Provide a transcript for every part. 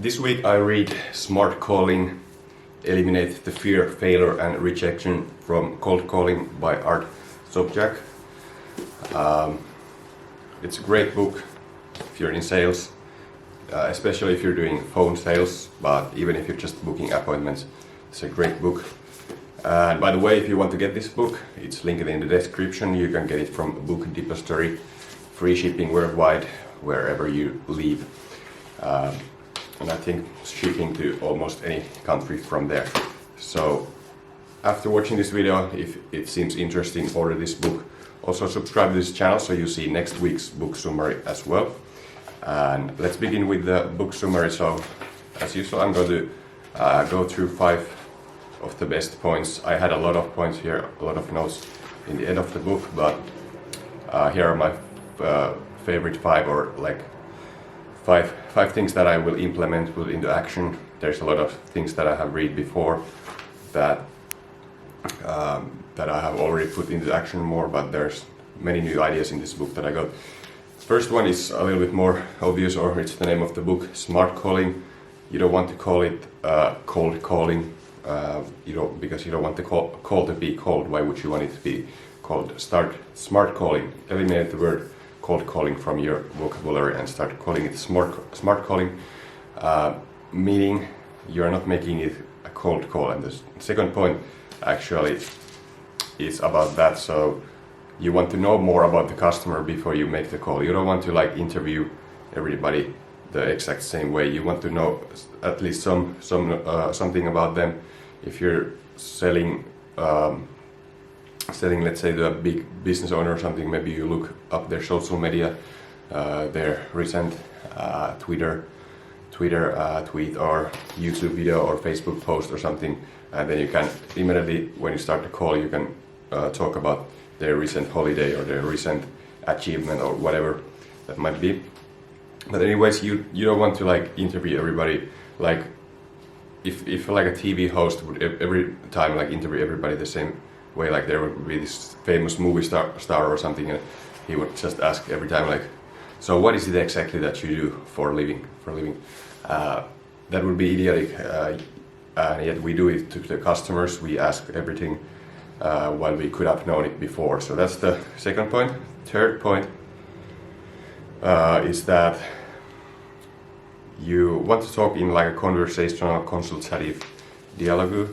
This week I read Smart Calling, Eliminate the Fear, Failure and Rejection from Cold Calling by Art Sobczak. It's a great book if you're in sales, especially if you're doing phone sales, but even if you're just booking appointments, it's a great book. And by the way, if you want to get this book, it's linked in the description. You can get it from Book Depository, free shipping worldwide, wherever you live. And I think shipping to almost any country from there. So after watching this video, if it seems interesting, order this book. Also subscribe to this channel so you see next week's book summary as well. And let's begin with the book summary. So as usual, I'm going to go through 5 of the best points. I had a lot of points here, a lot of notes in the end of the book, but here are my favorite 5, or like five things that I will implement, put into action. There's a lot of things that I have read before that I have already put into action more, but there's many new ideas in this book that I got. First one is a little bit more obvious, or it's the name of the book, Smart Calling. You don't want to call it cold calling, because you don't want the call to be cold. Why would you want it to be cold? Start smart calling. Eliminate the word cold calling from your vocabulary and start calling it smart calling, meaning you're not making it a cold call. And the second point actually is about that. So you want to know more about the customer before you make the call. You don't want to like interview everybody the exact same way. You want to know at least something about them. If you're selling, let's say, to a big business owner or something, maybe you look up their social media, their recent Twitter tweet or YouTube video or Facebook post or something, and then you can immediately, when you start the call, you can talk about their recent holiday or their recent achievement or whatever that might be. But anyways, you don't want to like interview everybody, like if like a TV host would every time like interview everybody the same way, like there would be this famous movie star or something, and he would just ask every time like, so what is it exactly that you do for a living? That would be idiotic, and yet we do it to the customers. We ask everything while we could have known it before. So that's the second point. Third point is that you want to talk in like a conversational, consultative dialogue.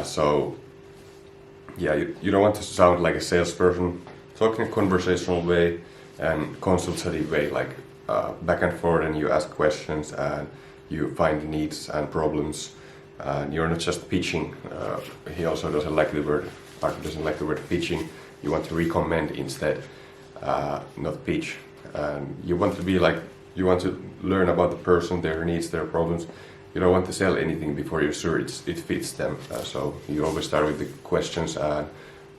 So yeah, you don't want to sound like a salesperson. Talk in a conversational way and consultative way, like back and forth, and you ask questions and you find needs and problems. And you're not just pitching. He also doesn't like the word. Art doesn't like the word pitching. You want to recommend instead, not pitch. And you want to be like, you want to learn about the person, their needs, their problems. You don't want to sell anything before you're sure it fits them. So you always start with the questions, and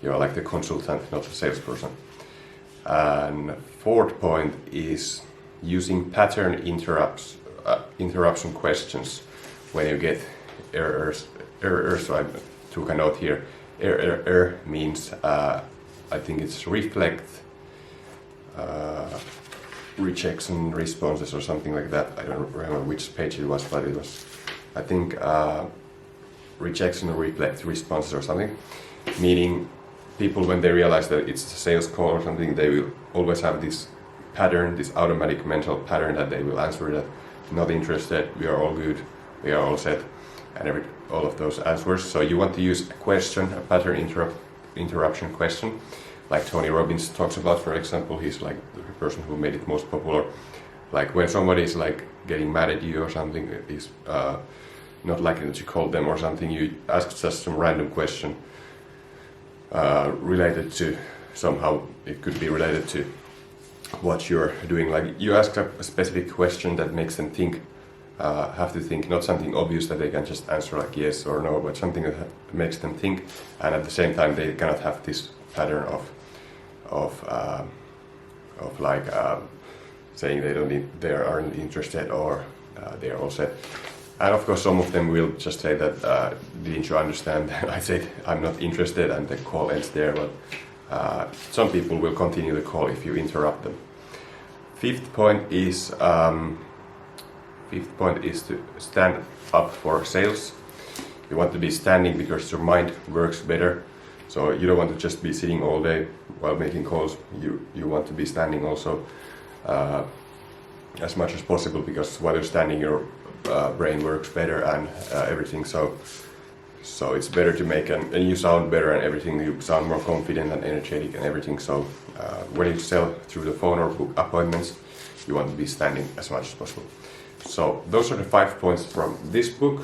you're like the consultant, not the salesperson. And fourth point is using pattern interruption questions when you get errors. So I took a note here. Error means, I think it's reflect, rejection responses or something like that. I don't remember which page it was, but it was, I think, rejection or reflect responses or something. Meaning, people, when they realize that it's a sales call or something, they will always have this pattern, this automatic mental pattern that they will answer that not interested, we are all good, we are all set, and all of those answers. So you want to use a question, a pattern interruption question, like Tony Robbins talks about, for example. He's like the person who made it most popular. Like when somebody is like getting mad at you or something, is not liking that you called them or something, you ask just some random question related to, somehow it could be related to what you're doing. Like you ask a specific question that makes them think, have to think, not something obvious that they can just answer like yes or no, but something that makes them think, and at the same time they cannot have this pattern of like saying they aren't interested, or they are all set. And of course some of them will just say that, didn't you understand? I said I'm not interested, and the call ends there. But some people will continue the call if you interrupt them. Fifth point is Fifth point is to stand up for sales. You want to be standing because your mind works better. So you don't want to just be sitting all day while making calls. You want to be standing also as much as possible, because while you're standing, your brain works better and everything. So it's better to make and you sound better and everything. You sound more confident and energetic and everything. So when you sell through the phone or book appointments, you want to be standing as much as possible. So those are the 5 points from this book.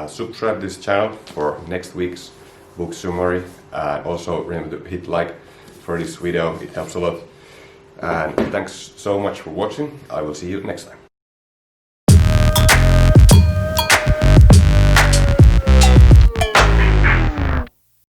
Subscribe this channel for next week's book summary, and also remember to hit like for this video. It helps a lot. And thanks so much for watching. I will see you next time.